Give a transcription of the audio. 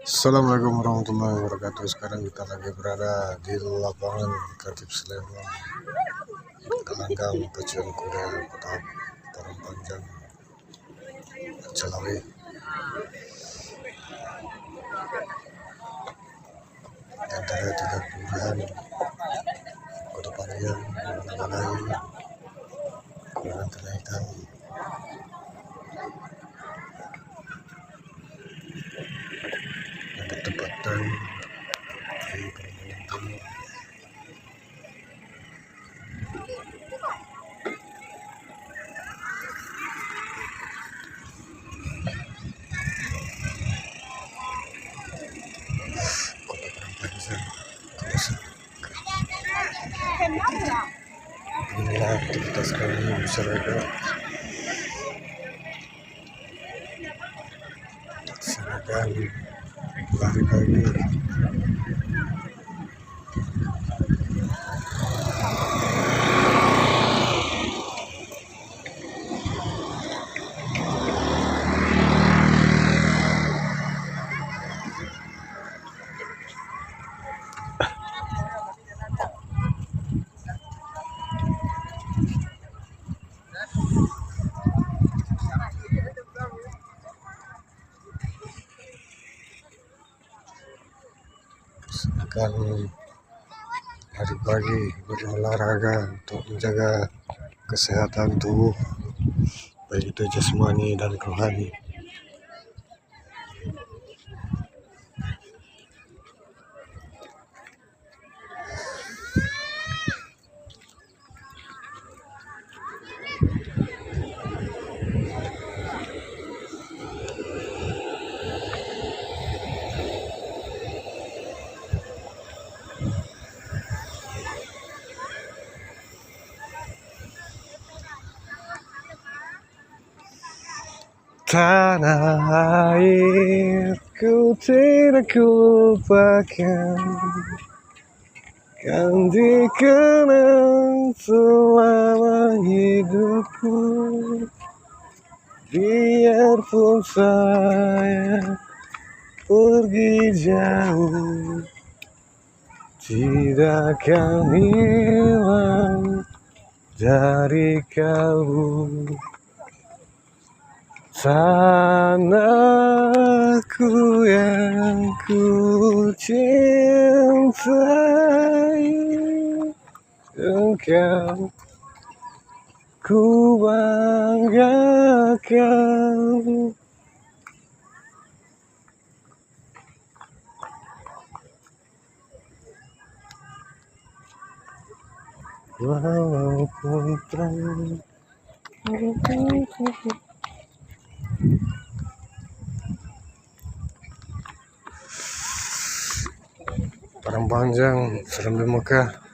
Assalamualaikum warahmatullahi wabarakatuh. Sekarang kita lagi berada di lapangan Khatib Sleman, gelanggang pacuan kuda kota Parang Panjang, Cilawi. Di antara tiga kelurahan Kota Panjang, Manai, Kelurahan Tanah Hitam, yang bertepatan di Permainan Timur. Kota Parang Panjang, inilah aktivitas kami masyarakat laksanakan lari pagi. Akan lari pagi berolahraga untuk menjaga kesehatan tubuh, baik itu jasmani dan rohani. Tanah airku tidak kulupakan, kan dikenang selama hidupku. Biarpun saya pergi jauh, tidak akan hilang dari kalbu. Tanahku yang ku cintai, engkau ku banggakan. Walaupun terang Parang Panjang, Serambi Mekah.